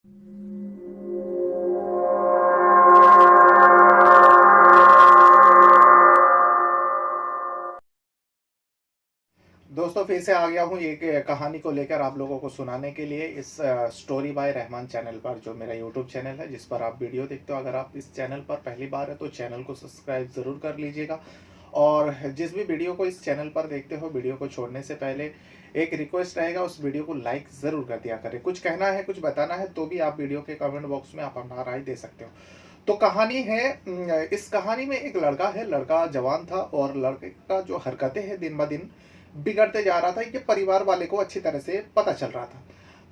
दोस्तों फिर से आ गया हूँ एक कहानी को लेकर आप लोगों को सुनाने के लिए इस स्टोरी बाय रहमान चैनल पर, जो मेरा यूट्यूब चैनल है जिस पर आप वीडियो देखते हो। अगर आप इस चैनल पर पहली बार है तो चैनल को सब्सक्राइब ज़रूर कर लीजिएगा। और जिस भी वीडियो को इस चैनल पर देखते हो, वीडियो को छोड़ने से पहले एक रिक्वेस्ट रहेगा, उस वीडियो को लाइक ज़रूर कर दिया करें। कुछ कहना है, कुछ बताना है तो भी आप वीडियो के कमेंट बॉक्स में आप अपना राय दे सकते हो। तो कहानी है, इस कहानी में एक लड़का है। लड़का जवान था और लड़के का जो हरकतें हैं दिन ब दिन बिगड़ते जा रहा था, ये परिवार वाले को अच्छी तरह से पता चल रहा था।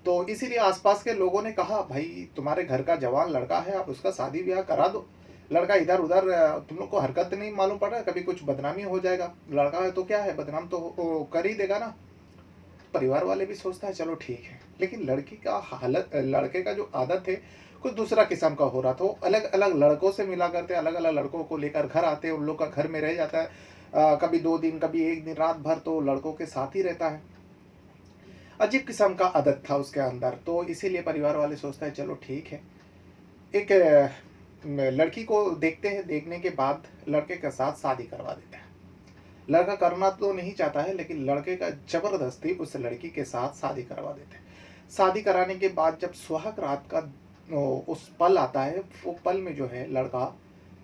तो इसीलिए आसपास के लोगों ने कहा, भाई तुम्हारे घर का जवान लड़का है, आप उसका शादी ब्याह करा दो। लड़का इधर उधर, तुम लोग को हरकत नहीं मालूम पड़ रहा है, कभी कुछ बदनामी हो जाएगा। लड़का है तो क्या है, बदनाम तो कर ही देगा ना। परिवार वाले भी सोचता है चलो ठीक है, लेकिन लड़की का हालत, लड़के का जो आदत है कुछ दूसरा किस्म का हो रहा था। वो अलग अलग लड़कों से मिला करते, अलग अलग लड़कों को लेकर घर आते, उन लोग का घर में रह जाता है। कभी 2 दिन, कभी 1 दिन, रात भर तो लड़कों के साथ ही रहता है। अजीब किस्म का आदत था उसके अंदर। तो इसीलिए परिवार वाले सोचते हैं चलो ठीक है, एक लड़की को देखते हैं। देखने के बाद लड़के के साथ शादी करवा देते हैं। लड़का करना तो नहीं चाहता है, लेकिन लड़के का जबरदस्ती उस लड़की के साथ शादी करवा देते हैं। शादी कराने के बाद जब सुहाग रात का उस पल आता है, वो पल में जो है लड़का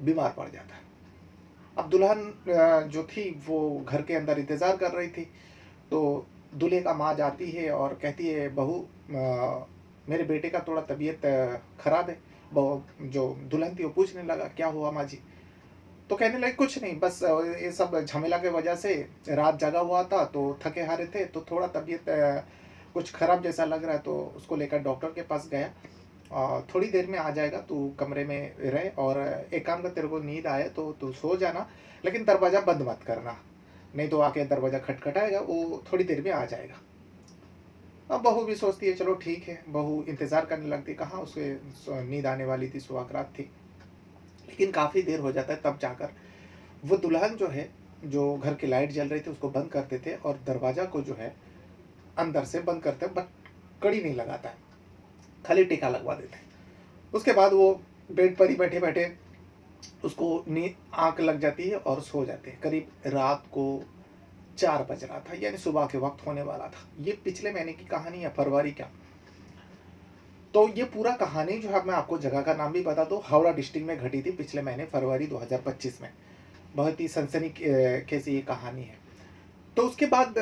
बीमार पड़ जाता है। अब दुल्हन जो थी वो घर के अंदर इंतज़ार कर रही थी। तो दूल्हे का माँ जाती है और कहती है, बहू मेरे बेटे का थोड़ा तबीयत खराब है। जो दुल्हन थी वो पूछने लगा, क्या हुआ माँ जी? तो कहने लगे कुछ नहीं, बस ये सब झमेला के वजह से रात जगा हुआ था तो थके हारे थे, तो थोड़ा तबीयत कुछ खराब जैसा लग रहा है, तो उसको लेकर डॉक्टर के पास गया। थोड़ी देर में आ जाएगा, तू कमरे में रहे और एक काम कर, तेरे को नींद आए तो तू सो जाना, लेकिन दरवाज़ा बंद मत करना, नहीं तो आके दरवाज़ा खटखटाएगा, वो थोड़ी देर में आ जाएगा। अब बहू भी सोचती है चलो ठीक है, बहू इंतज़ार करने लगती। कहाँ उसे नींद आने वाली थी, सुहाग रात थी। लेकिन काफ़ी देर हो जाता है, तब जाकर वो दुल्हन जो है, जो घर की लाइट जल रही थी उसको बंद कर देते और दरवाज़ा को जो है अंदर से बंद करते हैं, बट कड़ी नहीं लगाता है, खाली टीका लगवा देते हैं। उसके बाद वो बेड पर ही बैठे बैठे उसको नींद, आँख लग जाती है और सो जाते हैं। करीब रात को 4 बज रहा था, यानी सुबह के वक्त होने वाला था। ये पिछले महीने की कहानी है, फरवरी का। तो ये पूरा कहानी जो है, मैं आपको जगह का नाम भी बता दूँ, हावड़ा डिस्ट्रिक्ट में घटी थी पिछले महीने फरवरी 2025 में। बहुत ही सनसनी कैसी ये कहानी है। तो उसके बाद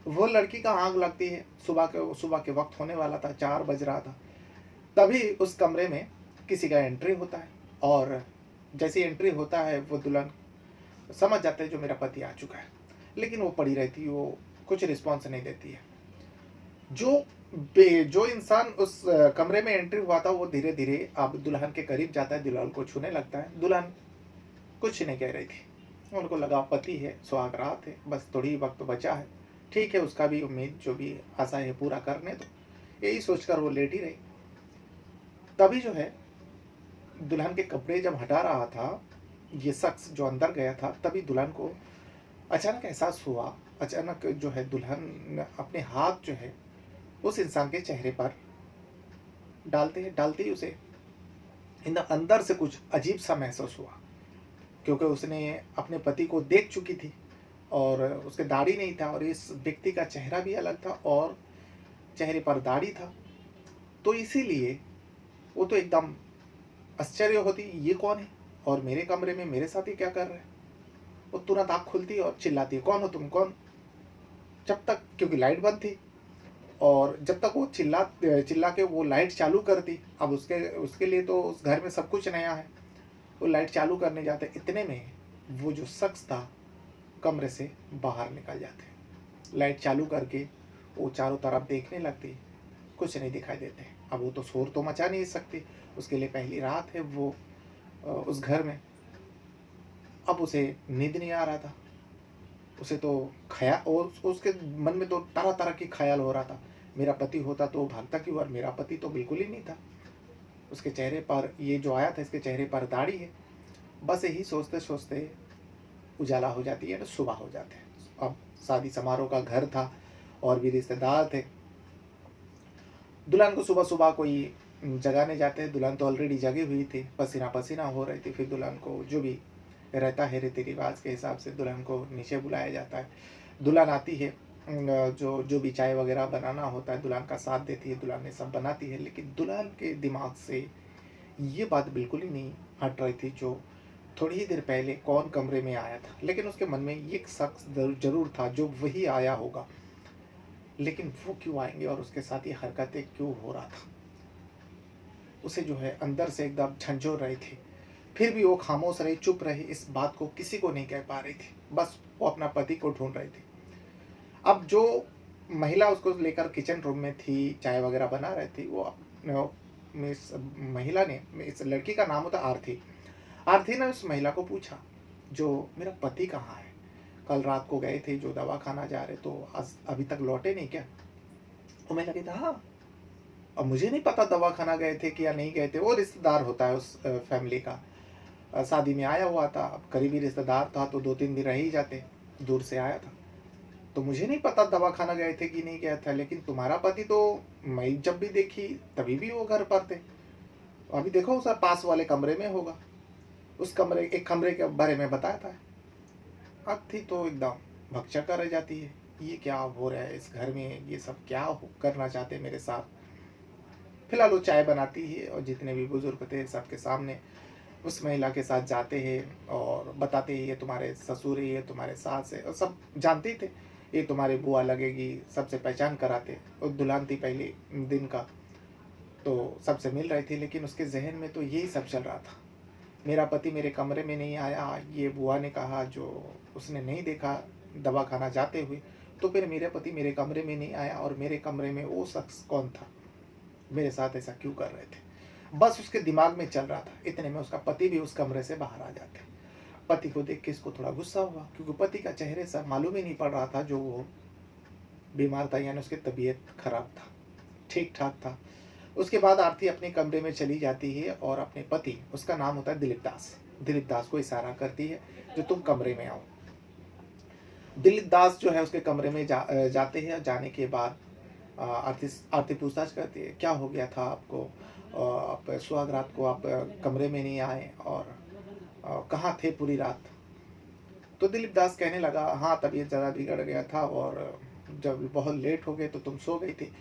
वो लड़की का आग लगती है। सुबह के वक्त होने वाला था, 4 बज रहा था। तभी उस कमरे में किसी का एंट्री होता है और जैसे एंट्री होता है वो दुल्हन समझ जाते हैं जो मेरा पति आ चुका है, लेकिन वो पड़ी रहती है, वो कुछ रिस्पॉन्स नहीं देती है। जो इंसान उस कमरे में एंट्री हुआ था वो धीरे धीरे अब दुल्हन के करीब जाता है, दुल्हन को छूने लगता है। दुल्हन कुछ नहीं कह रही थी, उनको लगा पति है, सुहाग रात है, बस थोड़ी वक्त बचा है, ठीक है, उसका भी उम्मीद जो भी आशा है पूरा करने दो, यही सोचकर वो लेटी रही। तभी जो है दुल्हन के कपड़े जब हटा रहा था ये शख्स जो अंदर गया था, तभी दुल्हन को अचानक एहसास हुआ। अचानक जो है दुल्हन अपने हाथ जो है उस इंसान के चेहरे पर डालते ही उसे अंदर से कुछ अजीब सा महसूस हुआ, क्योंकि उसने अपने पति को देख चुकी थी और उसके दाढ़ी नहीं था और इस व्यक्ति का चेहरा भी अलग था और चेहरे पर दाढ़ी था। तो इसीलिए वो तो एकदम आश्चर्य होती, ये कौन है और मेरे कमरे में मेरे साथ ही क्या कर रहे हैं। वो तुरंत आँख खुलती है और चिल्लाती है, कौन हो तुम, कौन? जब तक, क्योंकि लाइट बंद थी, और जब तक वो चिल्ला के वो लाइट चालू कर दी। अब उसके उसके लिए तो उस घर में सब कुछ नया है। वो लाइट चालू करने जाते, इतने में वो जो शख्स था कमरे से बाहर निकल जाते। लाइट चालू करके वो चारों तरफ देखने लगती, कुछ नहीं दिखाई देते। अब वो तो शोर तो मचा नहीं सकती, उसके लिए पहली रात है वो उस घर में। अब उसे नींद नहीं आ रहा था, उसे तो ख्याल, और उसके मन में तो तरह तरह की ख्याल हो रहा था। मेरा पति होता तो भागता क्यों, और मेरा पति तो बिल्कुल ही नहीं था। उसके चेहरे पर, ये जो आया था इसके चेहरे पर दाढ़ी है। बस यही सोचते सोचते उजाला हो जाती है ना, सुबह हो जाते हैं। अब शादी समारोह का घर था और भी रिश्तेदार थे। दुल्हन को सुबह सुबह कोई जगाने जाते हैं, दुल्हन तो ऑलरेडी जगी हुई थी, पसीना-पसीना हो रही थी। फिर दुल्हन को जो भी रहता है रीति-रिवाज के हिसाब से दुल्हन को नीचे बुलाया जाता है। दुल्हन आती है, जो जो भी चाय वगैरह बनाना होता है दुल्हन का साथ देती है, दुल्हन ये सब बनाती है। लेकिन दुल्हन के दिमाग से ये बात बिल्कुल ही नहीं हट रही थी, जो थोड़ी ही देर पहले कौन कमरे में आया था। लेकिन उसके मन में ये एक शख्स ज़रूर था जो वही आया होगा, लेकिन वो क्यों आएँगे और उसके साथ ये हरकतें क्यों हो रहा था? उसे जो है अंदर से एकदम झंझोर रही थी। फिर भी वो खामोश रही, चुप रही, इस बात को किसी को नहीं कह पा रही थी। बस वो अपना पति को ढूँढ रही थी। अब जो महिला उसको लेकर किचन रूम में थी, चाय वगैरह बना रही थी, वो इस महिला ने, इस लड़की का नाम होता आरती। आरती ने उस महिला को पूछा, जो मेरा पति कहाँ है? कल रात को गए थे जो दवाखाना जा रहे, तो आज अभी तक लौटे नहीं क्या? वो महिला कहती हाँ। अब मुझे नहीं पता दवाखाना गए थे कि या नहीं गए थे। वो रिश्तेदार होता है उस फैमिली का। शादी में आया हुआ था, अब करीबी रिश्तेदार था तो 2-3 दिन रह ही जाते, दूर से आया था। तो मुझे नहीं पता दवाखाना गए थे कि नहीं गया था, लेकिन तुम्हारा पति तो मैं जब भी देखी तभी भी वो घर पर थे। अभी देखो उस पास वाले कमरे में होगा। उस कमरे, एक कमरे के बारे में बताया था। अब थी तो एकदम भकचक्का रह जाती है। ये क्या हो रहा है इस घर में? ये सब क्या करना चाहते हैं मेरे साथ? फिलहाल वो चाय बनाती है और जितने भी बुजुर्ग थे सबके सामने उस महिला के साथ जाते हैं और बताते हैं ये तुम्हारे ससुर है, ये तुम्हारे सास है, और सब जानते ही थे ये तुम्हारी बुआ लगेगी, सबसे पहचान कराते। और दुल्हन थी पहले दिन का, तो सबसे मिल रही थी, लेकिन उसके जहन में तो यही सब चल रहा था। मेरा पति मेरे कमरे में नहीं आया, ये बुआ ने कहा, जो उसने नहीं देखा दवाखाना जाते हुए, तो फिर मेरे पति मेरे कमरे में नहीं आया और मेरे कमरे में वो शख्स कौन था? मेरे साथ ऐसा क्यों कर रहे थे? बस उसके दिमाग में चल रहा था। इतने में उसका पति भी उस कमरे से बाहर आ जाते। पति को देख के इसको थोड़ा गुस्सा हुआ, क्योंकि पति का चेहरे से मालूम ही नहीं पड़ रहा था जो वो बीमार था, यानी उसकी तबीयत खराब था, ठीक ठाक था। उसके बाद आरती अपने कमरे में चली जाती है और अपने पति, उसका नाम होता है दिलीप दास को इशारा करती है जो तुम कमरे में आओ। दिलीप दास जो है उसके कमरे में जाते हैं। जाने के बाद आरती आरती पूछताछ करती है, क्या हो गया था आपको? आप सुहाग रात को आप कमरे में नहीं आए और कहाँ थे पूरी रात? तो दिलीप दास कहने लगा, हाँ तबीयत ज़्यादा बिगड़ गया था और जब बहुत लेट हो गए तो तुम सो गई थी,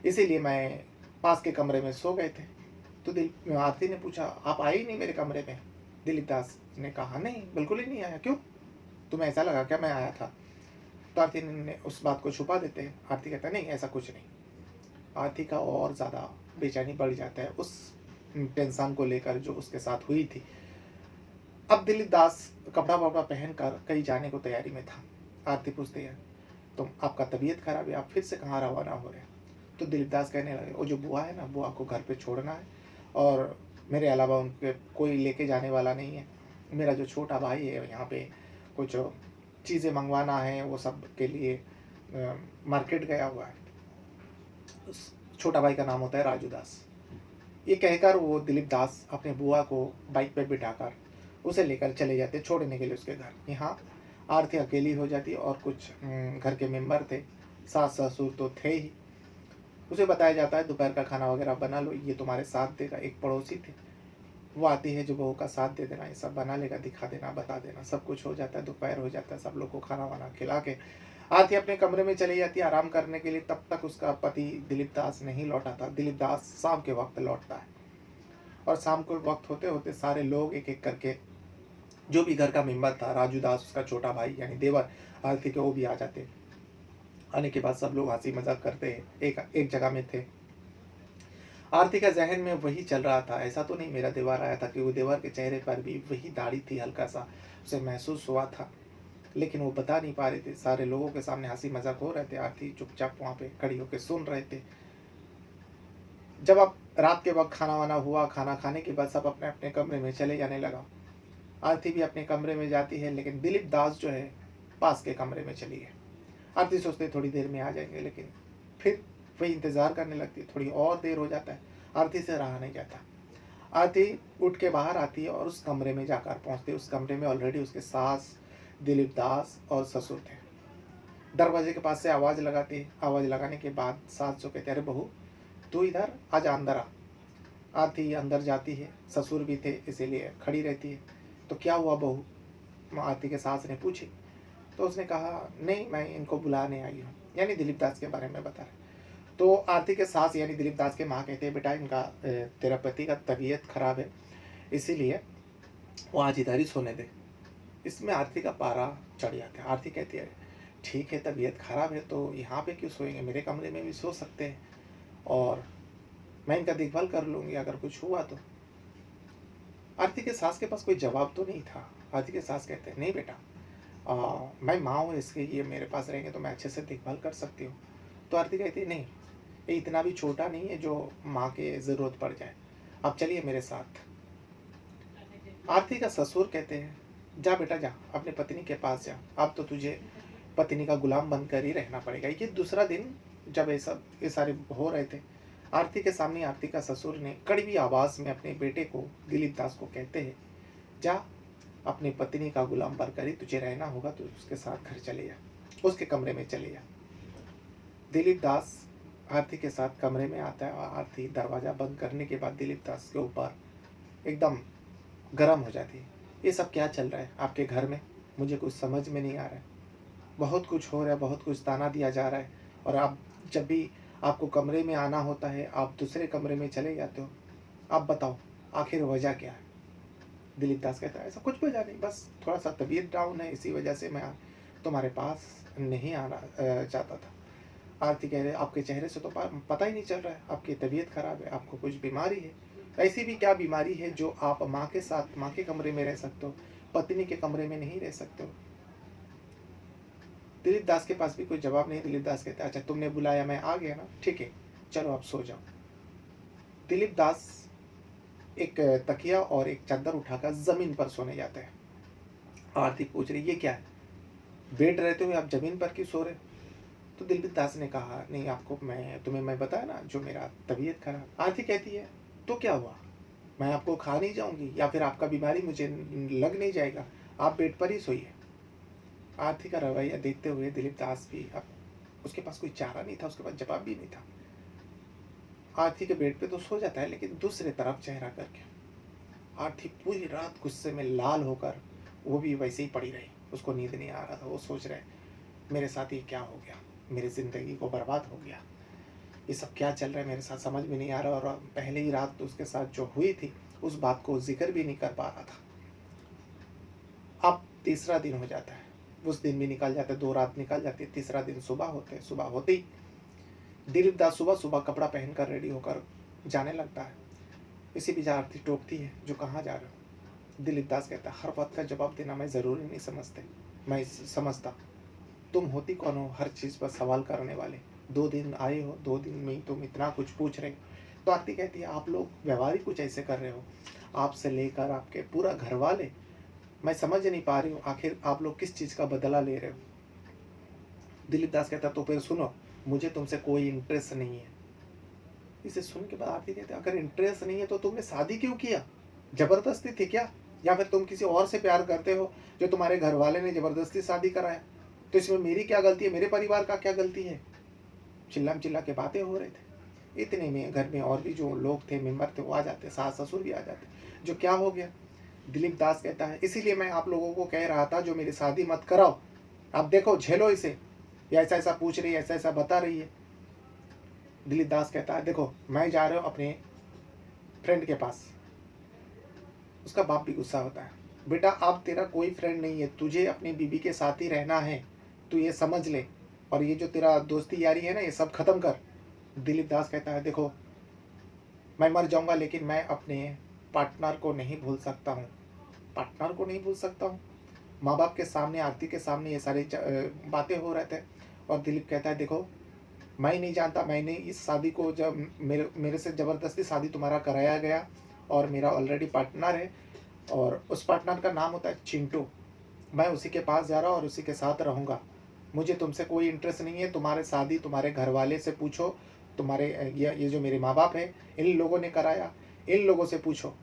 इसीलिए मैं पास के कमरे में सो गए थे। तो आरती ने पूछा, आप आए ही नहीं मेरे कमरे में? दिलीप दास ने कहा, नहीं बिल्कुल ही नहीं आया। क्यों, तुम्हें ऐसा लगा क्या मैं आया था? तो आरती ने उस बात को छुपा देते हैं। आरती कहता है, नहीं ऐसा कुछ नहीं। आरती का और ज़्यादा बेचैनी बढ़ जाता है उस टेंशन को लेकर जो उसके साथ हुई थी। अब दिलीप दास कपड़ा वपड़ा पहन कर कहीं जाने को तैयारी में था। आरती पूछती है, तुम, आपका तबीयत खराब है, आप फिर से कहाँ रवाना हो रहे हैं? तो दिलीप दास कहने लगे, वो जो बुआ है ना, बुआ को घर पे छोड़ना है और मेरे अलावा उनके कोई लेके जाने वाला नहीं है। मेरा जो छोटा भाई है यहाँ पे कुछ चीज़ें मंगवाना है, वो सब के लिए मार्केट गया हुआ है। उस छोटा भाई का नाम होता है राजू दास। ये कहकर वो दिलीप दास अपने बुआ को बाइक पे बिठाकर उसे लेकर चले जाते छोड़ने के लिए उसके घर। यहाँ आरती अकेली हो जाती और कुछ घर के मेंबर थे, सास ससुर तो थे ही। उसे बताया जाता है दोपहर का खाना वगैरह बना लो, ये तुम्हारे साथ देगा। एक पड़ोसी थे, वो आती है जो बहू का साथ दे देना, ये सब बना लेगा, दिखा देना, बता देना, सब कुछ हो जाता है। दोपहर हो जाता है, सब लोग को खाना वाना खिला के आरती अपने कमरे में चली जाती है आराम करने के लिए। तब तक उसका पति दिलीप दास नहीं लौटा था। दिलीप दास शाम के वक्त लौटता है और शाम को वक्त होते होते सारे लोग एक एक करके, जो भी घर का मेंबर था, राजू दास उसका छोटा भाई यानी देवर आरती के, वो भी आ जाते। आने के बाद सब लोग हंसी मजाक करते हैं, एक जगह में थे। आरती का जहन में वही चल रहा था, ऐसा तो नहीं मेरा देवर आया था, कि वो देवर के चेहरे पर भी वही दाढ़ी थी, हल्का सा उसे महसूस हुआ था, लेकिन वो बता नहीं पा रहे थे। सारे लोगों के सामने हंसी मजाक हो रहे थे, आरती चुपचाप वहाँ पे खड़ी होकर सुन रहे थे। जब अब रात के वक्त खाना वाना हुआ, खाना खाने के बाद सब अपने अपने कमरे में चले जाने लगा। आरती भी अपने कमरे में जाती है, लेकिन दिलीप दास जो है पास के कमरे में चली गई। आरती सोचते थोड़ी देर में आ जाएंगे, लेकिन फिर वही इंतज़ार करने लगती। थोड़ी और देर हो जाता है, आरती से रहा नहीं जाता। आरती उठ के बाहर आती है और उस कमरे में जाकर पहुंचती है। उस कमरे में ऑलरेडी उसके सास, दिलीप दास और ससुर थे। दरवाजे के पास से आवाज़ लगाती है। आवाज़ लगाने के बाद सास जो कहते, अरे बहू तू इधर आजा, अंदर आ। आरती अंदर जाती है, ससुर भी थे इसीलिए खड़ी रहती है। तो क्या हुआ बहू, आरती के सास ने पूछी। तो उसने कहा नहीं, मैं इनको बुलाने आई हूँ, यानी दिलीप दास के बारे में बता रहे। तो आरती के सास यानी दिलीप दास के माँ कहते हैं बेटा इनका तेरा पति का तबीयत खराब है, इसीलिए वो आज इधर ही सोने दे। इसमें आरती का पारा चढ़ जाता है। आरती कहती है ठीक है, तबीयत खराब है तो यहाँ पे क्यों सोएंगे, मेरे कमरे में भी सो सकते हैं और मैं इनका देखभाल कर लूँगी अगर कुछ हुआ तो। आरती के सास के पास कोई जवाब तो नहीं था। आरती के सास कहते हैं नहीं बेटा, मैं माँ हूँ, इसके ये मेरे पास रहेंगे तो मैं अच्छे से देखभाल कर सकती हूँ। तो आरती कहती है नहीं, ये इतना भी छोटा नहीं है जो माँ के ज़रूरत पड़ जाए, आप चलिए मेरे साथ। आरती का ससुर कहते हैं जा बेटा जा, अपने पत्नी के पास जा, अब तो तुझे पत्नी का गुलाम बनकर ही रहना पड़ेगा। ये दूसरा दिन जब ये सारे हो रहे थे, आरती के सामने आरती का ससुर ने कड़वी आवाज़ में अपने बेटे को दिलीप दास को कहते हैं जा, अपनी पत्नी का गुलाम बनकर ही तुझे रहना होगा, तो उसके साथ घर चले जा, उसके कमरे में चले जा। दिलीप दास आरती के साथ कमरे में आता है और आरती दरवाज़ा बंद करने के बाद दिलीप दास के ऊपर एकदम गर्म हो जाती है। ये सब क्या चल रहा है आपके घर में, मुझे कुछ समझ में नहीं आ रहा है। बहुत कुछ हो रहा है, बहुत कुछ ताना दिया जा रहा है और आप जब भी आपको कमरे में आना होता है आप दूसरे कमरे में चले जाते हो। आप बताओ आखिर वजह क्या है। दिलीप दास कहता है ऐसा कुछ वजह नहीं, बस थोड़ा सा तबीयत डाउन है, इसी वजह से मैं तुम्हारे पास नहीं आना चाहता था। आरती कह रहे आपके चेहरे से तो पता ही नहीं चल रहा है आपकी तबीयत खराब है, आपको कुछ बीमारी है। ऐसी भी क्या बीमारी है जो आप माँ के साथ माँ के कमरे में रह सकते हो, पत्नी के कमरे में नहीं रह सकते हो। दिलीप दास के पास भी कोई जवाब नहीं। दिलीप दास कहते अच्छा तुमने बुलाया, मैं आ गया ना, ठीक है चलो आप सो जाओ। दिलीप दास एक तकिया और एक चादर उठाकर जमीन पर सोने जाते हैं। आरती पूछ रही ये क्या है, बेड रहते हुए आप जमीन पर क्यों सो रहे। तो दिलीप दास ने कहा नहीं आपको मैं बताया ना जो मेरा तबीयत खराब। आरती कहती है तो क्या हुआ, मैं आपको खा नहीं जाऊंगी या फिर आपका बीमारी मुझे लग नहीं जाएगा, आप बेड पर ही सोइए। आरती का रवैया देखते हुए दिलीप दास भी अब उसके पास कोई चारा नहीं था, उसके पास जवाब भी नहीं था। आरती के बेड पे तो सो जाता है लेकिन दूसरे तरफ चेहरा करके। आरती पूरी रात गुस्से में लाल होकर वो भी वैसे ही पड़ी रही, उसको नींद नहीं आ रहा था। वो सोच रहे मेरे साथ ये क्या हो गया, मेरी ज़िंदगी को बर्बाद हो गया, ये सब क्या चल रहा है मेरे साथ समझ में नहीं आ रहा। और पहले ही रात तो उसके साथ जो हुई थी उस बात को जिक्र भी नहीं कर पा रहा था। अब तीसरा दिन हो जाता है, उस दिन भी निकल जाते, 2 रात निकल जाती है, तीसरा दिन सुबह होते, सुबह होते ही दिलीप दास सुबह सुबह कपड़ा पहनकर रेडी होकर जाने लगता है। इसी बीच आरती टोकती है जो कहाँ जा रहे हो। दिलीप दास कहता है हर बात का जवाब देना मैं ज़रूरी नहीं मैं समझता, तुम होती कौन हो हर चीज़ पर सवाल करने वाले, 2 दिन आए हो, 2 दिन में ही तुम इतना कुछ पूछ रहे हो। तो आरती कहती है आप लोग व्यवहार ही कुछ ऐसे कर रहे हो, आपसे लेकर आपके पूरा घर वाले, मैं समझ नहीं पा रही हूँ आखिर आप लोग किस चीज़ का बदला ले रहे हो। दिलीप दास कहता तो फिर सुनो, मुझे तुमसे कोई इंटरेस्ट नहीं है। इसे सुन के बाद आरती कहते अगर इंटरेस्ट नहीं है तो तुमने शादी क्यों किया, जबरदस्ती थी क्या, या फिर तुम किसी और से प्यार करते हो जो तुम्हारे घर वाले ने जबरदस्ती शादी कराया। तो इसमें मेरी क्या गलती है, मेरे परिवार का क्या गलती है। चिल्ला के बातें हो रहे थे। इतने में घर में और भी जो लोग थे, मेंबर थे, वो आ जाते, सास ससुर भी आ जाते। जो क्या हो गया, दिलीप दास कहता है इसीलिए मैं आप लोगों को कह रहा था जो मेरी शादी मत कराओ, आप देखो झेलो इसे, ये ऐसा ऐसा पूछ रही है, ऐसा ऐसा बता रही है। दिलीप दास कहता है देखो मैं जा रहा हूँ अपने फ्रेंड के पास। उसका बाप भी गुस्सा होता है, बेटा अब तेरा कोई फ्रेंड नहीं है, तुझे अपनी बीबी के साथ ही रहना है, तू ये समझ ले, और ये जो तेरा दोस्ती यारी है ना ये सब खत्म कर। दिलीप दास कहता है देखो मैं मर जाऊंगा लेकिन मैं अपने पार्टनर को नहीं भूल सकता हूँ। पार्टनर को नहीं भूल सकता हूँ, माँ बाप के सामने, आरती के सामने ये सारी बातें हो रहे थे। और दिलीप कहता है देखो मैं नहीं जानता, मैंने इस शादी को जब मेरे से ज़बरदस्ती शादी तुम्हारा कराया गया और मेरा ऑलरेडी पार्टनर है और उस पार्टनर का नाम होता है चिंटू। मैं उसी के पास जा रहा हूँ और उसी के साथ रहूँगा, मुझे तुमसे कोई इंटरेस्ट नहीं है। तुम्हारे शादी तुम्हारे घर वाले से पूछो, तुम्हारे ये जो मेरे माँ बाप हैं इन लोगों ने कराया, इन लोगों से पूछो,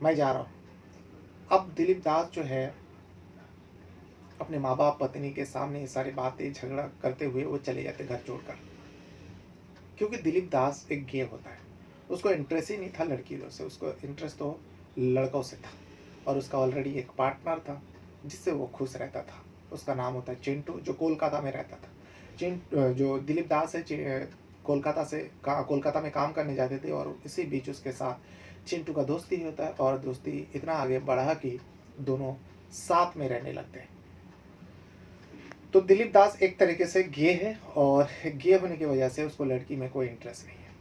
मैं जा रहा हूँ। अब दिलीप दास जो है अपने माँ बाप पत्नी के सामने ये सारी बातें झगड़ा करते हुए वो चले जाते घर छोड़कर। क्योंकि दिलीप दास एक गे होता है, उसको इंटरेस्ट ही नहीं था लड़कियों से, उसको इंटरेस्ट तो लड़कों से था। और उसका ऑलरेडी एक पार्टनर था जिससे वो खुश रहता था। उसका नाम होता है चिंटू, जो कोलकाता में रहता था। जो दिलीप दास है, कोलकाता में काम करने जाते थे, और इसी बीच उसके साथ चिंटू का दोस्ती होता है, और दोस्ती इतना आगे बढ़ा कि दोनों साथ में रहने लगते हैं। तो दिलीप दास एक तरीके से गे है, और गे होने की वजह से उसको लड़की में कोई इंटरेस्ट नहीं है।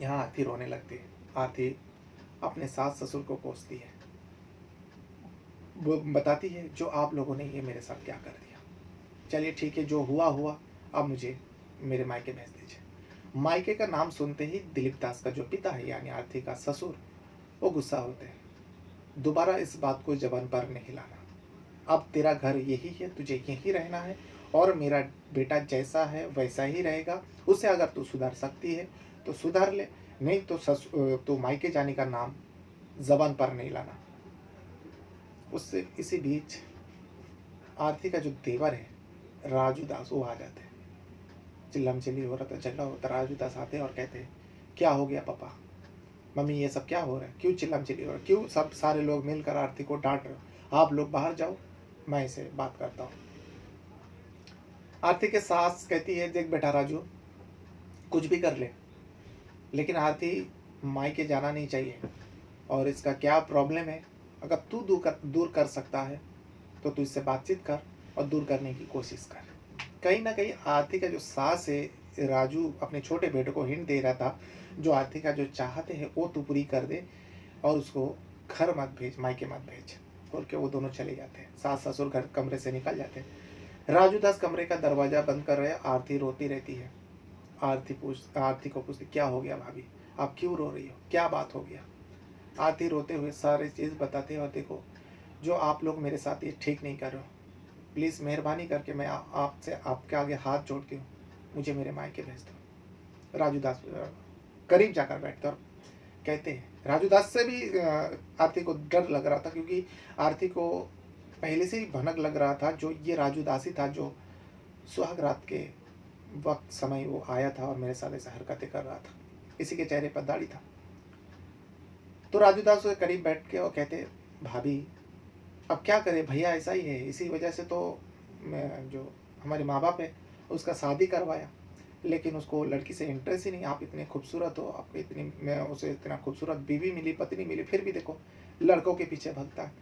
यहाँ आरती रोने लगती है। आरती अपने सास ससुर को कोसती है, वो बताती है जो आप लोगों ने ये मेरे साथ क्या कर दिया। चलिए ठीक है, जो हुआ हुआ, अब मुझे मेरे मायके भेज दीजिए। मायके का नाम सुनते ही दिलीप दास का जो पिता है यानी आरती का ससुर, वो गुस्सा होते हैं। दोबारा इस बात को जबान पर नहीं लाना, अब तेरा घर यही है, तुझे यहीं रहना है, और मेरा बेटा जैसा है वैसा ही रहेगा। उसे अगर तू सुधार सकती है तो सुधार ले, नहीं तो मायके जाने का नाम जबान पर नहीं लाना। उससे इसी बीच आरती का जो देवर है राजू दास, वो आ जाते हैं। चिल्लम चिल्ली हो रहा था, झगड़ा होता, राजू दास आते हैं और कहते हैं क्या हो गया पापा, मम्मी ये सब क्या हो रहा है, क्यों चिल्लम चिल्ली हो रहा है, क्यों सब सारे लोग मिलकर आरती को डांट रहे हो, आप लोग बाहर जाओ, मैं इसे बात करता हूँ। आरती के सास कहती है देख बेटा राजू, कुछ भी कर ले, लेकिन आरती मायके जाना नहीं चाहिए, और इसका क्या प्रॉब्लम है, अगर तू दूर कर सकता है तो तू इससे बातचीत कर और दूर करने की कोशिश कर। कहीं ना कहीं आरती का जो सास है, राजू अपने छोटे बेटे को हिंट दे रहा था, जो आरती का जो चाहते हैं वो तू पूरी कर दे, और उसको घर मत भेज, मायके मत भेज। बोल के वो दोनों चले जाते हैं। सास ससुर घर कमरे से निकल जाते हैं। राजू दास कमरे का दरवाजा बंद कर रहे, आरती रोती रहती है। आरती को पूछती क्या हो गया भाभी, आप क्यों रो रही हो, क्या बात हो गया। आरती रोते हुए सारी चीज़ बताते हैं, और देखो जो आप लोग मेरे साथ ये ठीक नहीं कर रहे हो, प्लीज़ मेहरबानी करके मैं आपसे आपके आगे हाथ जोड़ती हूँ, मुझे मेरे मायके भेज दो। राजू दास करीब जाकर बैठते और कहते हैं, राजू दास से भी आरती को डर लग रहा था, क्योंकि आरती को पहले से ही भनक लग रहा था जो ये राजू दास ही था जो सुहाग रात के वक्त समय वो आया था और मेरे साथ ऐसा हरकतें कर रहा था, इसी के चेहरे पर दाढ़ी था। तो राजू दास के करीब बैठ के और कहते भाभी अब क्या करें, भैया ऐसा ही है, इसी वजह से तो मैं जो हमारे माँ बाप है उसका शादी करवाया, लेकिन उसको लड़की से इंटरेस्ट ही नहीं। आप इतने खूबसूरत हो, आपको इतनी, मैं उसे इतना खूबसूरत बीवी मिली, पत्नी मिली, फिर भी देखो लड़कों के पीछे भागता है।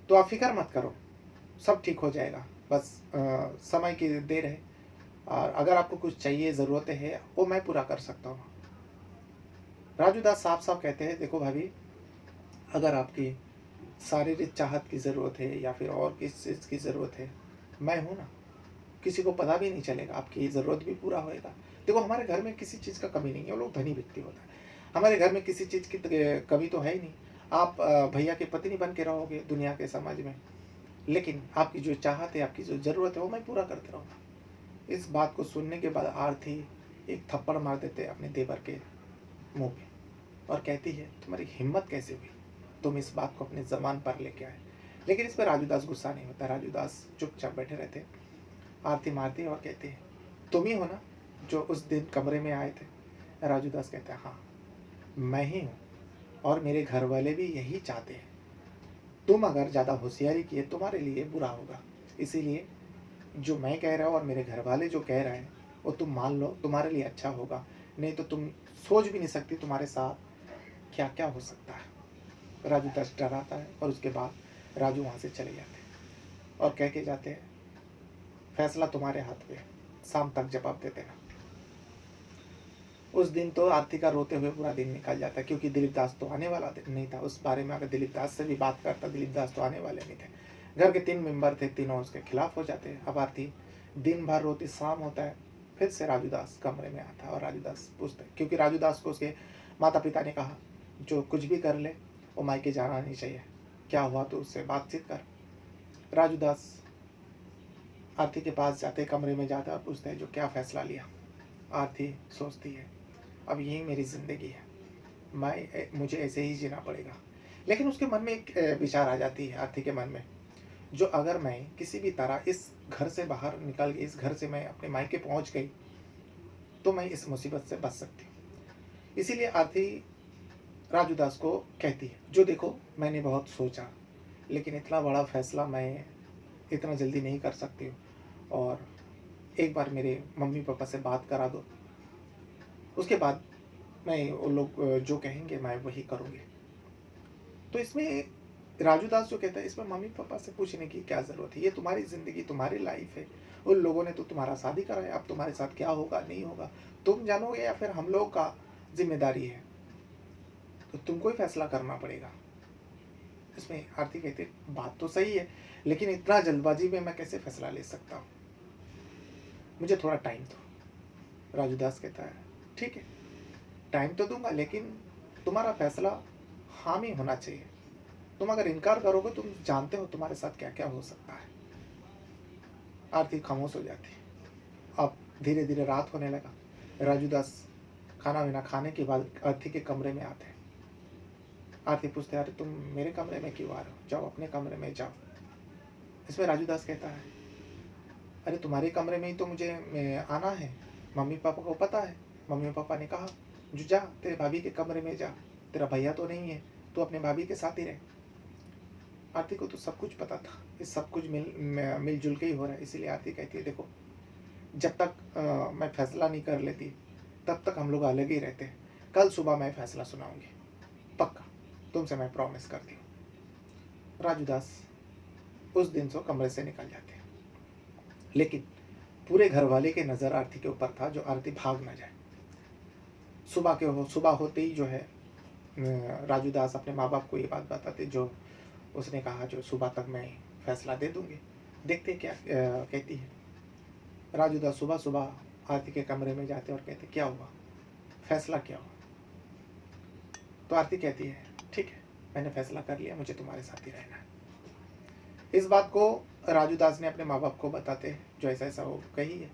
तो आप फिक्र मत करो, सब ठीक हो जाएगा, बस समय की देर है, और अगर आपको कुछ चाहिए, ज़रूरतें हैं, वो मैं पूरा कर सकता हूँ। राजू दास साफ साफ कहते हैं देखो भाभी, अगर आपकी शारीरिक चाहत की ज़रूरत है या फिर और किस चीज़ की ज़रूरत है, मैं हूँ ना, किसी को पता भी नहीं चलेगा, आपकी ज़रूरत भी पूरा होएगा। देखो हमारे घर में किसी चीज़ का कमी नहीं है, वो लोग धनी व्यक्ति होता है, हमारे घर में किसी चीज़ की कमी तो है ही नहीं। आप भैया की पत्नी बन के रहोगे दुनिया के समाज में, लेकिन आपकी जो चाहत है, आपकी जो ज़रूरत है, वो मैं पूरा करते रहूँगा। इस बात को सुनने के बाद आरती एक थप्पड़ मार देते अपने देवर के मुंह पे, और कहती है तुम्हारी हिम्मत कैसे हुई, तुम इस बात को अपने ज़बान पर लेके आए। लेकिन इस पर राजू दास गुस्सा नहीं होता, राजू दास चुपचाप बैठे रहते। आरती मारती और कहती है तुम ही हो ना जो उस दिन कमरे में आए थे। राजू दास कहते हैं हाँ मैं ही हूँ, और मेरे घर वाले भी यही चाहते हैं, तुम अगर ज़्यादा होशियारी किए तुम्हारे लिए बुरा होगा, इसीलिए जो मैं कह रहा हूँ और मेरे घर वाले जो कह रहे हैं वो तुम मान लो, तुम्हारे लिए अच्छा होगा, नहीं तो तुम सोच भी नहीं सकती तुम्हारे साथ क्या क्या हो सकता है। राजू दास डराता है, और उसके बाद राजू वहाँ से चले जाते हैं और कह के जाते हैं फैसला तुम्हारे हाथ में, शाम तक जवाब दे देना। उस दिन तो आरती का रोते हुए पूरा दिन निकल जाता है, क्योंकि दिलीप दास तो आने वाला नहीं था। उस बारे में अगर दिलीप दास से भी बात करता, दिलीप दास तो आने वाले नहीं थे। घर के 3 मेंबर थे, तीनों उसके खिलाफ हो जाते हैं। अब आरती दिन भर रोती, शाम होता है फिर से राजू दास कमरे में आता है, और राजू दास पूछते, क्योंकि राजू दास को उसके माता पिता ने कहा जो कुछ भी कर ले वो मायके जाना नहीं चाहिए, क्या हुआ तो उससे बातचीत कर। राजू दास आरती के पास जाते, कमरे में जाता और पूछते हैं जो क्या फ़ैसला लिया। आरती सोचती है अब यही मेरी ज़िंदगी है, मुझे ऐसे ही जीना पड़ेगा। लेकिन उसके मन में एक विचार आ जाती है आरती के मन में, जो अगर मैं किसी भी तरह इस घर से बाहर निकल गई, इस घर से मैं अपने मायके पहुंच गई, तो मैं इस मुसीबत से बच सकती हूँ। इसीलिए आरती राजू दास को कहती है, जो देखो मैंने बहुत सोचा, लेकिन इतना बड़ा फैसला मैं इतना जल्दी नहीं कर सकती हूँ, और एक बार मेरे मम्मी पापा से बात करा दो, उसके बाद मैं वो लोग जो कहेंगे मैं वही करूँगी। तो इसमें राजू दास जो कहता है, इसमें मम्मी पापा से पूछने की क्या ज़रूरत है, ये तुम्हारी ज़िंदगी, तुम्हारी लाइफ है। उन लोगों ने तो तुम्हारा शादी करा है, अब तुम्हारे साथ क्या होगा नहीं होगा तुम जानोगे, या फिर हम लोग का जिम्मेदारी है, तो तुमको ही फैसला करना पड़ेगा। इसमें आरती कहती है, बात तो सही है, लेकिन इतना जल्दबाजी में मैं कैसे फैसला ले सकता हूँ, मुझे थोड़ा टाइम दो। राजू दास कहता है, ठीक है टाइम तो दूंगा, लेकिन तुम्हारा फैसला हामी होना चाहिए। तुम अगर इनकार करोगे, तुम जानते हो तुम्हारे साथ क्या क्या हो सकता है। आरती खामोश हो जाती है। अब धीरे धीरे रात होने लगा। राजू दास खाना वाना खाने के बाद आरती के कमरे में आते हैं। आरती पूछते, अरे तुम मेरे कमरे में क्यों आ रहे हो, जाओ अपने कमरे में जाओ। इसमें राजू दास कहता है, अरे तुम्हारे कमरे में ही तो मुझे आना है, मम्मी पापा को पता है, मम्मी पापा ने कहा जो जा तेरे भाभी के कमरे में जा, तेरा भैया तो नहीं है, तो अपने भाभी के साथ ही रहे। आरती को तो सब कुछ पता था, ये सब कुछ मिलजुल के ही हो रहा है। इसीलिए आरती कहती है, देखो जब तक मैं फैसला नहीं कर लेती तब तक हम लोग अलग ही रहते हैं। कल सुबह मैं फैसला सुनाऊंगी, पक्का, तुमसे मैं प्रॉमिस करती हूँ। राजू दास उस दिन से कमरे से निकल जाते हैं, लेकिन पूरे घर वाले के नज़र आरती के ऊपर था, जो आरती भाग ना जाए। सुबह होते ही जो है राजू दास अपने माँ बाप को ये बात बताते, जो उसने कहा जो सुबह तक मैं फैसला दे दूंगी। देखते क्या कहती है। राजू दास सुबह सुबह आरती के कमरे में जाते और कहते, क्या हुआ, फैसला क्या हुआ। तो आरती कहती है, ठीक है मैंने फैसला कर लिया, मुझे तुम्हारे साथ ही रहना है। इस बात को राजू दास ने अपने माँ बाप को बताते, जो ऐसा ऐसा वो कही है।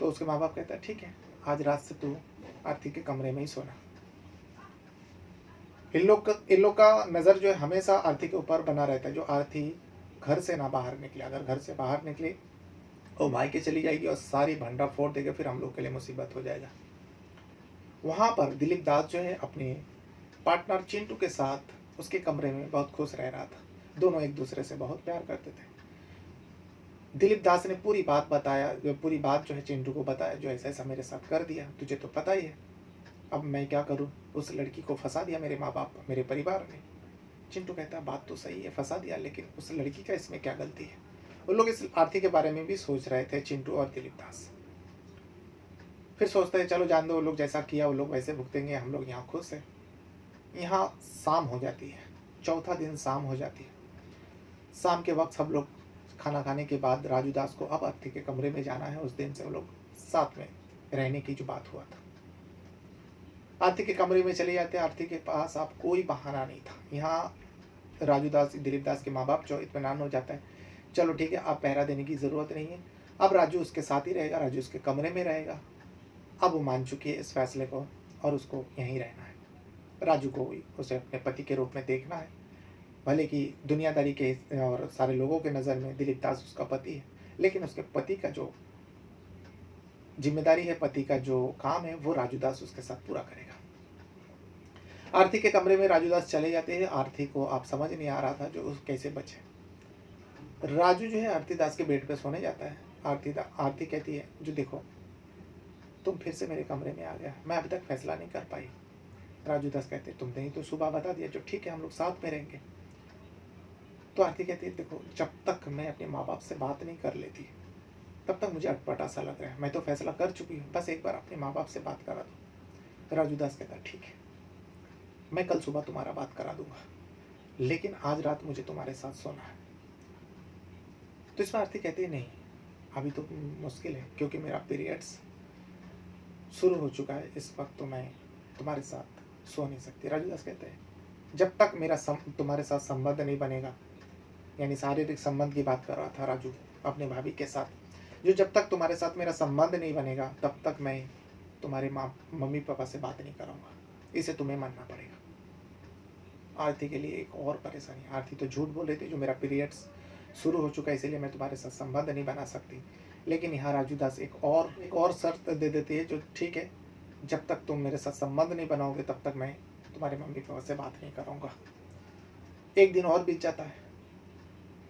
तो उसके माँ बाप कहते हैं, ठीक है आज रात से तू आरती के कमरे में ही सोना। इन लोग का नज़र जो है हमेशा आरती के ऊपर बना रहता है, जो आरती घर से ना बाहर निकले। अगर घर से बाहर निकले और मायके चली जाएगी और सारी भंडा फोड़ देगा, फिर हम लोग के लिए मुसीबत हो जाएगा। वहाँ पर दिलीप दास जो है अपने पार्टनर चिंटू के साथ उसके कमरे में बहुत खुश रह रहा था। दोनों एक दूसरे से बहुत प्यार करते थे। दिलीप दास ने पूरी बात जो है चिंटू को बताया, जो ऐसा ऐसा मेरे साथ कर दिया, तुझे तो पता ही है, अब मैं क्या करूं, उस लड़की को फंसा दिया मेरे माँ बाप, मेरे परिवार ने। चिंटू कहता है, बात तो सही है, फंसा दिया, लेकिन उस लड़की का इसमें क्या गलती है। वो लोग इस आरती के बारे में भी सोच रहे थे, चिंटू और दिलीप दास। फिर सोचते हैं चलो जान दो, वो लोग जैसा किया वो लोग वैसे भुगतेंगे, हम लोग यहाँ खुश हैं। यहाँ शाम हो जाती है, चौथा दिन शाम हो जाती है। शाम के वक्त सब लोग खाना खाने के बाद राजू दास को अब आरती के कमरे में जाना है। उस दिन से वो लोग साथ में रहने की जो बात हुआ था, आरती के कमरे में चले जाते। आरती के पास अब कोई बहाना नहीं था। यहाँ राजू दास दिलीप दास के माँ बाप जो इत्मीनान हो जाता है, चलो ठीक है अब पहरा देने की ज़रूरत नहीं है, अब राजू उसके साथ ही रहेगा, राजू उसके कमरे में रहेगा। अब वो मान चुकी है इस फैसले को और उसको यहीं रहना है। राजू को उसे अपने पति के रूप में देखना है। भले कि दुनियादारी के और सारे लोगों के नज़र में दिलीप दास उसका पति है, लेकिन उसके पति का जो जिम्मेदारी है, पति का जो काम है, वो राजू दास उसके साथ पूरा करेगा। आरती के कमरे में राजू दास चले जाते हैं। आरती को आप समझ नहीं आ रहा था जो उस कैसे बचे। राजू जो है आरती दास के बेड पे सोने जाता है। आरती कहती है, जो देखो तुम फिर से मेरे कमरे में आ गया, मैं अभी तक फैसला नहीं कर पाई। राजू दास कहते, तुमने ही तो सुबह बता दिया, जो ठीक है हम लोग साथ में रहेंगे। तो आरती कहती है, देखो जब तक मैं अपने माँ बाप से बात नहीं कर लेती तब तक मुझे अटपटा सा लग रहा है, मैं तो फैसला कर चुकी हूँ, बस एक बार अपने माँ बाप से बात करा दो। राजू दास कहता, ठीक है मैं कल सुबह तुम्हारा बात करा दूंगा, लेकिन आज रात मुझे तुम्हारे साथ सोना है। तो इसमें आरती कहती है, नहीं अभी तो मुश्किल है, क्योंकि मेरा पीरियड्स शुरू हो चुका है, इस वक्त तो मैं तुम्हारे साथ सो नहीं सकती। राजू दास कहते हैं, जब तक मेरा तुम्हारे साथ संबंध नहीं बनेगा, यानी शारीरिक संबंध की बात कर रहा था राजू अपने भाभी के साथ, जो जब तक तुम्हारे साथ मेरा संबंध नहीं बनेगा तब तक मैं तुम्हारे मम्मी पापा से बात नहीं करूँगा, इसे तुम्हें मानना पड़ेगा। आरती के लिए एक और परेशानी, आरती तो झूठ बोल रही थी, जो मेरा पीरियड्स शुरू हो चुका है इसीलिए मैं तुम्हारे साथ संबंध नहीं बना सकती। लेकिन यहाँ राजू दास एक और शर्त दे देती है, जो ठीक है जब तक तुम मेरे साथ संबंध नहीं बनाओगे तब तक मैं तुम्हारे मम्मी पापा से बात नहीं करूँगा। एक दिन और बीत जाता है।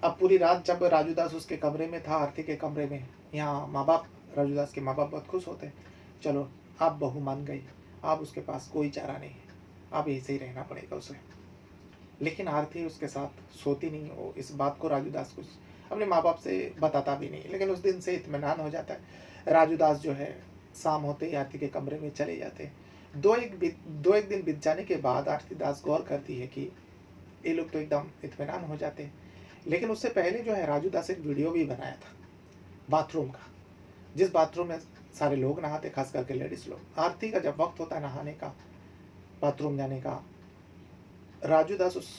अब पूरी रात जब राजू दास उसके कमरे में था, आरती के कमरे में, यहाँ माँ बाप, राजू दास के माँ बाप बहुत खुश होते हैं। चलो आप बहू मान गई, अब उसके पास कोई चारा नहीं है, अब ऐसे ही रहना पड़ेगा उसे। लेकिन आरती उसके साथ सोती नहीं। वो इस बात को राजू दास कुछ अपने माँ बाप से बताता भी नहीं। लेकिन उस दिन से इत्मीनान हो जाता है। राजू दास जो है शाम होते ही आरती के कमरे में चले जाते हैं। दो एक दिन बीत जाने के बाद आरती दास गौर करती है कि ये लोग तो एकदम इत्मीनान हो जाते हैं। लेकिन उससे पहले जो है राजू दास एक वीडियो भी बनाया था बाथरूम का, जिस बाथरूम में सारे लोग नहाते, खास करके लेडीज लोग। आरती का जब वक्त होता है नहाने का, बाथरूम जाने का, राजू दास उस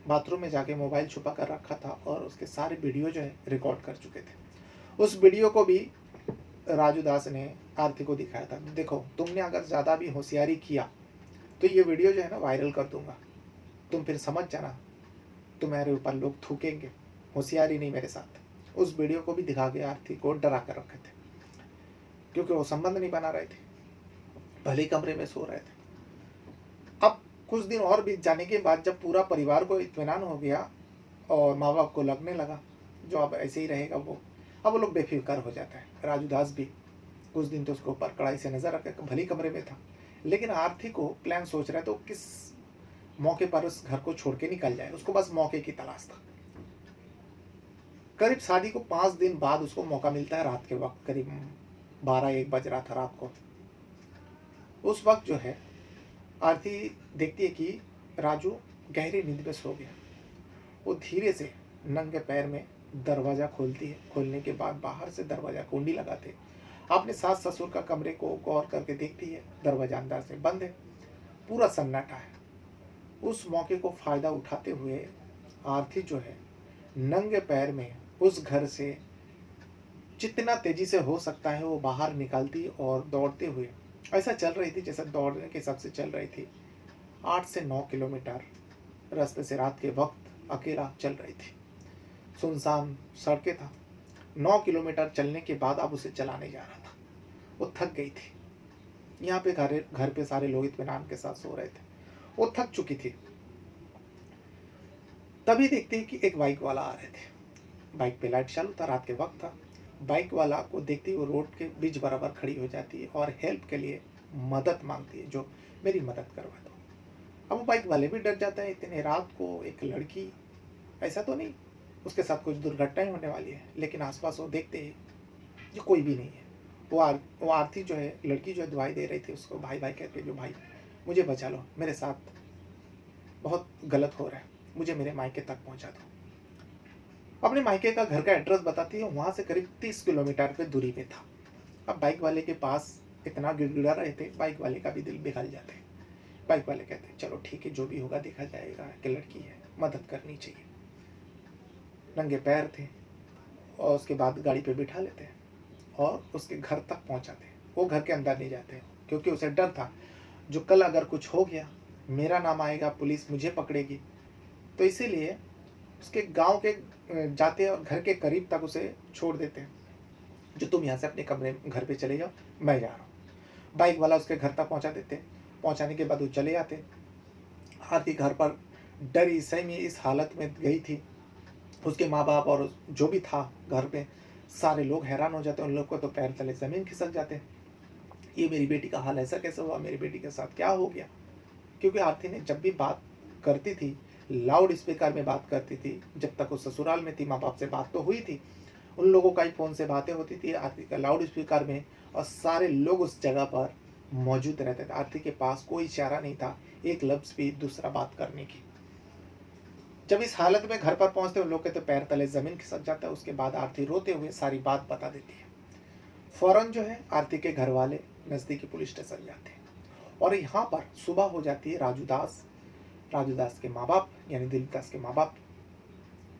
बाथरूम में जाके मोबाइल छुपा कर रखा था और उसके सारे वीडियो जो है रिकॉर्ड कर चुके थे। उस वीडियो को भी राजू दास ने आरती को दिखाया था। देखो, तुमने अगर ज़्यादा भी होशियारी किया तो ये वीडियो जो है ना वायरल कर दूंगा, तुम फिर समझ जाना, तुम्हारे ऊपर लोग थूकेंगे, होशियारी नहीं मेरे साथ। उस वीडियो को भी दिखा के आरती को डरा कर रखे थे, क्योंकि वो संबंध नहीं बना रहे थे, भले ही कमरे में सो रहे थे। अब कुछ दिन और बीत जाने के बाद जब पूरा परिवार को इत्मीनान हो गया और माँ बाप को लगने लगा जो अब ऐसे ही रहेगा, अब वो लोग बेफिक्र हो जाता है। राजू दास भी कुछ दिन तो उसके ऊपर कड़ाई से नजर रखे, भले ही कमरे में था। लेकिन आरती को प्लान सोच रहा है तो किस मौके पर उस घर को छोड़ के निकल जाए, उसको बस मौके की तलाश था। करीब शादी को 5 दिन बाद उसको मौका मिलता है। रात के वक्त करीब 12-1 बज रहा था रात को। उस वक्त जो है आरती देखती है कि राजू गहरी नींद में सो गया। वो धीरे से नंगे पैर में दरवाज़ा खोलती है। खोलने के बाद बाहर से दरवाज़ा कुंडी लगाते अपने सास ससुर का कमरे को गौर करके देखती है, दरवाज़ा अंदर से बंद है, पूरा सन्नाटा है। उस मौके को फ़ायदा उठाते हुए आरती जो है नंगे पैर में उस घर से जितना तेज़ी से हो सकता है वो बाहर निकलती और दौड़ते हुए, ऐसा चल रही थी जैसे दौड़ने के हिसाब से चल रही थी, 8 से 9 किलोमीटर रास्ते से रात के वक्त अकेला चल रही थी। सुनसान सड़कें था। 9 किलोमीटर चलने के बाद अब उसे चला नहीं जा रहा था, वो थक गई थी। यहाँ पे घर पे सारे लोग इत्मीनान के साथ सो रहे थे, वो थक चुकी थी। तभी देखते हैं कि एक बाइक वाला आ रहे थे। बाइक पे लाइट चालू था, रात के वक्त था। बाइक वाला को देखते ही वो रोड के बीच बराबर खड़ी हो जाती है और हेल्प के लिए मदद मांगती है, जो मेरी मदद करवा दो। अब वो बाइक वाले भी डर जाते हैं, इतने रात को एक लड़की, ऐसा तो नहीं उसके साथ कुछ दुर्घटनाएं होने वाली है। लेकिन आसपास वो देखते हैं कि कोई भी नहीं है। वो आरती जो है, लड़की जो है दुआई दे रही थी उसको, भाई भाई कहते, जो भाई मुझे बचा लो, मेरे साथ बहुत गलत हो रहा है, मुझे मेरे मायके तक पहुंचा दो। अपने मायके का घर का एड्रेस बताती है, वहाँ से करीब 30 किलोमीटर पे दूरी पे था। अब बाइक वाले के पास इतना गिड़गिड़ा रहे थे, बाइक वाले का भी दिल पिघल जाते। बाइक वाले कहते चलो ठीक है, जो भी होगा देखा जाएगा, कि लड़की है, मदद करनी चाहिए। नंगे पैर थे और उसके बाद गाड़ी पे बिठा लेते हैं और उसके घर तक पहुँचाते हैं। वो घर के अंदर नहीं जाते क्योंकि उसे डर था, जो कल अगर कुछ हो गया मेरा नाम आएगा, पुलिस मुझे पकड़ेगी। तो इसीलिए उसके गांव के जाते हैं और घर के करीब तक उसे छोड़ देते हैं, जो तुम यहाँ से अपने कमरे घर पे चले जाओ, मैं जा रहा हूँ। बाइक वाला उसके घर तक पहुँचा देते। पहुँचाने के बाद वो चले जाते। आरती घर पर डरी सहमी इस हालत में गई थी। उसके माँ बाप और जो भी था घर पे, सारे लोग हैरान हो जाते। उन लोग को तो पैर तले ज़मीन खिसक जाते, ये मेरी बेटी का हाल ऐसा कैसे हुआ, मेरी बेटी के साथ क्या हो गया। क्योंकि आरती ने जब भी बात करती थी लाउड स्पीकर में बात करती थी। जब तक वो ससुराल में थी माँ बाप से बात तो हुई थी, उन लोगों का ही फ़ोन से बातें होती थी, आरती का लाउड स्पीकर में, और सारे लोग उस जगह पर मौजूद रहते थे। आरती के पास कोई चारा नहीं था एक लफ्ज़ भी दूसरा बात करने की। जब इस हालत में घर पर पहुंचते उन लोग के तो पैर तले ज़मीन खिसक जाता है। उसके बाद आरती रोते हुए सारी बात बता देती है। फ़ौरन जो है आरती के घर वाले नज़दीकी पुलिस स्टेशन जाते हैं और यहाँ पर सुबह हो जाती है। राजू दास के माँ बाप यानी दिलीप दास के माँ बाप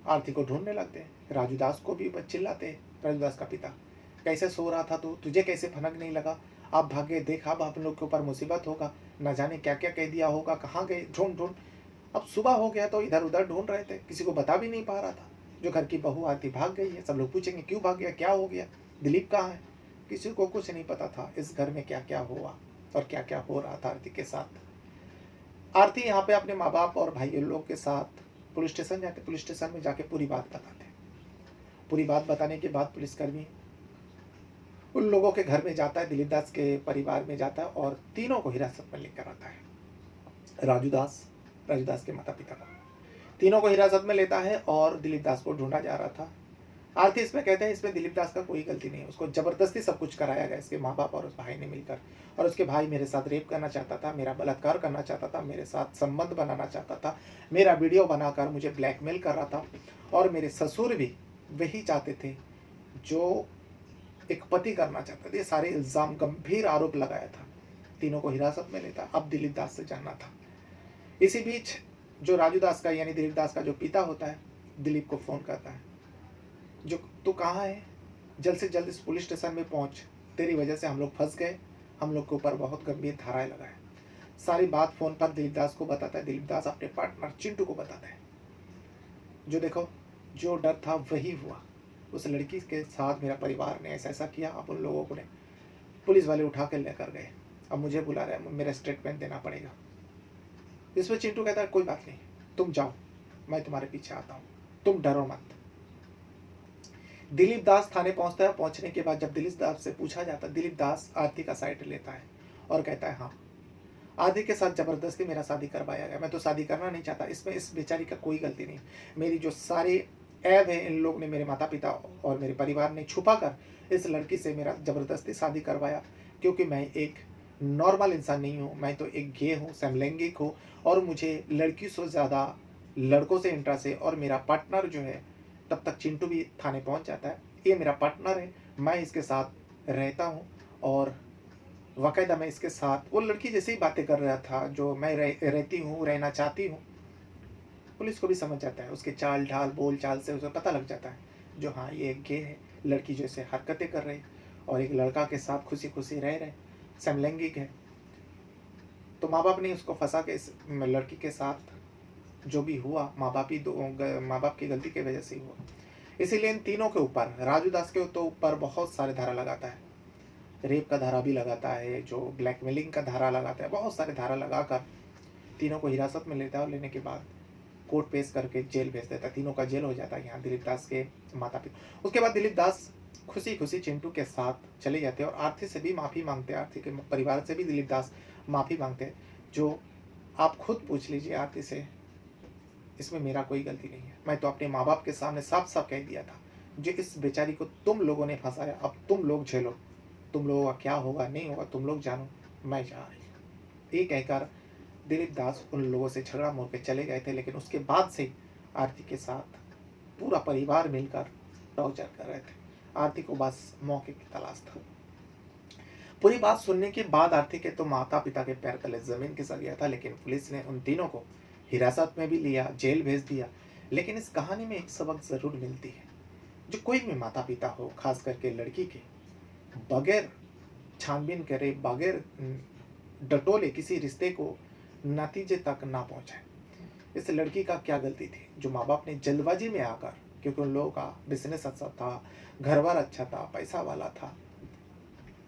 आरती को ढूंढने लगते हैं। राजू दास को भी चिल्लाते हैं। राजू दास का पिता, कैसे सो रहा था तू, तुझे कैसे भनक नहीं लगा, आप भागे, देखा अब आप लोग के ऊपर मुसीबत होगा, न जाने क्या क्या कह दिया होगा, कहाँ गए, ढूंढ। अब सुबह हो गया तो इधर उधर ढूंढ रहे थे, किसी को बता भी नहीं पा रहा था। जो घर की बहू आरती भाग गई है, सब लोग पूछेंगे क्यों भाग गया, क्या हो गया, दिलीप कहाँ है, किसी को कुछ नहीं पता था इस घर में क्या क्या हुआ। और क्या क्या हो रहा था आरती के साथ। आरती यहाँ पे अपने माँ बाप और भाई लोग के साथ पुलिस स्टेशन में जाके पूरी बात बताते हैं। पूरी बात बताने के बाद पुलिसकर्मी उन लोगों के घर में जाता है, दिलीप दास के परिवार में जाता है और तीनों को हिरासत में लेकर आता है। राजू दास के माता पिता को तीनों को हिरासत में लेता है और दिलीप दास को ढूंढा जा रहा था। आरती इसमें कहते हैं इसमें दिलीप दास का कोई गलती नहीं है, उसको जबरदस्ती सब कुछ कराया गया, इसके माँ बाप और उस भाई ने मिलकर। और उसके भाई मेरे साथ रेप करना चाहता था, मेरा बलात्कार करना चाहता था, मेरे साथ संबंध बनाना चाहता था, मेरा वीडियो बनाकर मुझे ब्लैकमेल कर रहा था। और मेरे ससुर भी वही चाहते थे जो एक पति करना चाहते थे। ये सारे इल्ज़ाम, गंभीर आरोप लगाया था। तीनों को हिरासत में लेता। अब दिलीप दास से जानना था। इसी बीच जो राजू दास का यानी दिलीप दास का जो पिता होता है, दिलीप को फ़ोन करता है, जो तू कहाँ है, जल्द से जल्द इस पुलिस स्टेशन में पहुँच, तेरी वजह से हम लोग फंस गए, हम लोग के ऊपर बहुत गंभीर धाराएं लगाए। सारी बात फ़ोन पर दिलीप दास को बताता है। दिलीप दास अपने पार्टनर चिंटू को बताता है, जो देखो जो डर था वही हुआ, उस लड़की के साथ मेरा परिवार ने ऐसा ऐसा किया, अब उन लोगों को ने पुलिस वाले उठा कर लेकर गए, अब मुझे बुला रहे हैं, मेरा स्टेटमेंट देना पड़ेगा। इसमें चिंटू कहता है कोई बात नहीं, तुम जाओ, मैं तुम्हारे पीछे आता हूँ, तुम डरो मत। दिलीप दास थाने पहुंचता है। पहुंचने के बाद जब दिलीप दास से पूछा जाता है, दिलीप दास आरती का साइड लेता है और कहता है हाँ, आरती के साथ जबरदस्ती मेरा शादी करवाया गया, मैं तो शादी करना नहीं चाहता, इसमें इस बेचारी का कोई गलती नहीं। मेरी जो सारे ऐब है इन लोग ने, मेरे माता पिता और मेरे परिवार ने छुपा कर इस लड़की से मेरा जबरदस्ती शादी करवाया, क्योंकि मैं एक नॉर्मल इंसान नहीं हूँ, मैं तो एक गे हूँ, समलैंगिक हूँ और मुझे लड़की से ज़्यादा लड़कों से इंटरेस्ट है। और मेरा पार्टनर जो है, तब तक चिंटू भी थाने पहुँच जाता है, ये मेरा पार्टनर है, मैं इसके साथ रहता हूँ और बाकायदा मैं इसके साथ, वो लड़की जैसे ही बातें कर रहा था जो मैं रहती हूँ, रहना चाहती हूँ। पुलिस को भी समझ जाता है, उसके चाल ढाल बोल चाल से उसे पता लग जाता है जो हाँ ये एक गे है, लड़की जैसे हरकतें कर रही और एक लड़का के साथ खुशी खुशी रह रहे, समलैंगिक है। तो माँ बाप ने उसको फंसा के इस लड़की के साथ जो भी हुआ, माँ बाप की गलती की वजह से ही हुआ। इसीलिए इन तीनों के ऊपर, राजू दास के तो ऊपर बहुत सारे धारा लगाता है, रेप का धारा भी लगाता है, जो ब्लैकमेलिंग का धारा लगाता है, बहुत सारे धारा लगाकर तीनों को हिरासत में लेता है और लेने के बाद कोर्ट पेश करके जेल भेज देता है। तीनों का जेल हो जाता है यहाँ दिलीप दास के माता पिता। उसके बाद दिलीप दास खुशी खुशी चिंटू के साथ चले जाते हैं और आरती से भी माफ़ी मांगते हैं, आरती के परिवार से भी दिलीप दास माफ़ी मांगते हैं। जो आप खुद पूछ लीजिए आरती से, इसमें मेरा कोई गलती नहीं है, मैं तो अपने माँ बाप के सामने साफ साफ कह दिया था, जो इस बेचारी को तुम लोगों ने फंसाया, अब तुम लोग झेलो, तुम लोगों का क्या होगा नहीं होगा तुम लोग जानो, मैं जा रही। ये कहकर दिलीप दास उन लोगों से झगड़ा मोड़ के चले गए थे। लेकिन उसके बाद से आरती के साथ पूरा परिवार मिलकर टॉर्चर कर रहे थे। आरती को बस मौके की तलाश था। पूरी बात सुनने के बाद आरती के तो माता पिता के पैर तले जमीन खिसक गया था, लेकिन पुलिस ने उन तीनों को हिरासत में भी लिया, जेल भेज दिया। लेकिन इस कहानी में एक सबक जरूर मिलती है, जो कोई भी माता पिता हो, खास करके लड़की के, बगैर छानबीन करे, बगैर डटोले किसी रिश्ते को नतीजे तक ना पहुंचाए। इस लड़की का क्या गलती थी जो माँ बाप ने जल्दबाजी में आकर, क्योंकि उन लोगों का बिजनेस अच्छा था, घर बार अच्छा था, पैसा वाला था,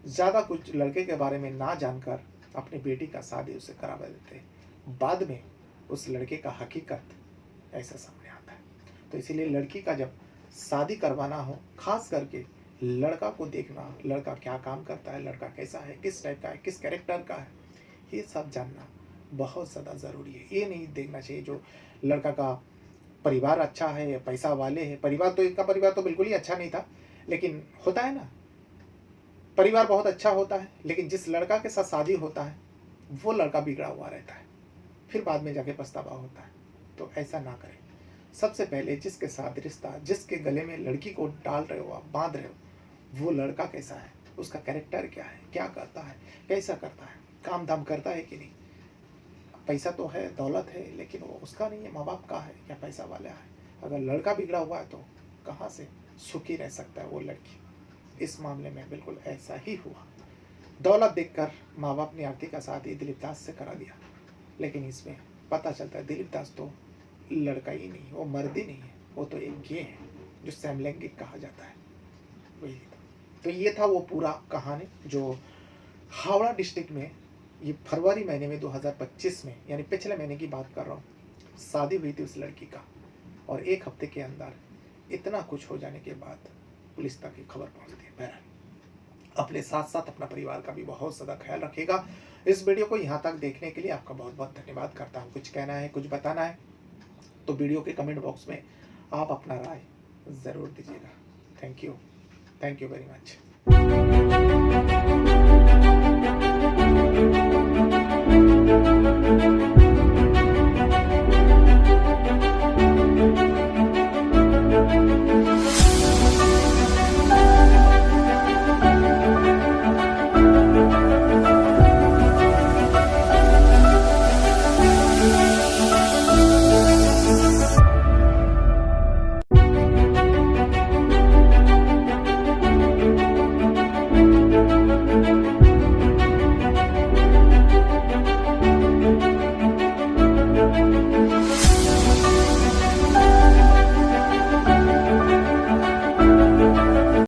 ज़्यादा कुछ लड़के के बारे में ना जानकर अपनी बेटी का शादी उसे करा देते। बाद में उस लड़के का हकीकत ऐसा सामने आता है। तो इसीलिए लड़की का जब शादी करवाना हो, खास करके लड़का को देखना, लड़का क्या काम करता है, लड़का कैसा है, किस टाइप का है, किस कैरेक्टर का है, ये सब जानना बहुत ज़्यादा ज़रूरी है। ये नहीं देखना चाहिए जो लड़का का परिवार अच्छा है, पैसा वाले है, परिवार तो इनका परिवार तो बिल्कुल ही अच्छा नहीं था, लेकिन होता है ना, परिवार बहुत अच्छा होता है, लेकिन जिस लड़का के साथ शादी होता है वो लड़का बिगड़ा हुआ रहता है, फिर बाद में जाके पछतावा होता है। तो ऐसा ना करें। सबसे पहले जिसके साथ रिश्ता, जिसके गले में लड़की को डाल रहे हो, आप बांध रहे हो, वो लड़का कैसा है, उसका कैरेक्टर क्या है, क्या करता है, कैसा करता है, काम धाम करता है कि नहीं। पैसा तो है, दौलत है, लेकिन वो उसका नहीं है, माँ बाप का है या पैसा वाला है। अगर लड़का बिगड़ा हुआ है तो कहाँ से सुखी रह सकता है वो लड़की। इस मामले में बिल्कुल ऐसा ही हुआ। दौलत देखकर माँ बाप ने आरती का शादी दिलीप दास से करा दिया, लेकिन इसमें पता चलता है दिलीप दास तो लड़का ही नहीं, वो मर्द ही नहीं है, वो तो एक गे है जो समलैंगिक कहा जाता है, वही था। तो ये था वो पूरा कहानी जो हावड़ा डिस्ट्रिक्ट में ये फरवरी महीने में 2025 में, यानी पिछले महीने की बात कर रहा हूँ, शादी हुई थी उस लड़की का, और 1 हफ्ते के अंदर इतना कुछ हो जाने के बाद पुलिस तक ये खबर पहुंचती है। बहरहाल अपने साथ साथ अपना परिवार का भी बहुत ज़्यादा ख्याल रखिएगा। इस वीडियो को यहाँ तक देखने के लिए आपका बहुत बहुत धन्यवाद करता हूँ। कुछ कहना है, कुछ बताना है तो वीडियो के कमेंट बॉक्स में आप अपना राय ज़रूर दीजिएगा। Thank you very much.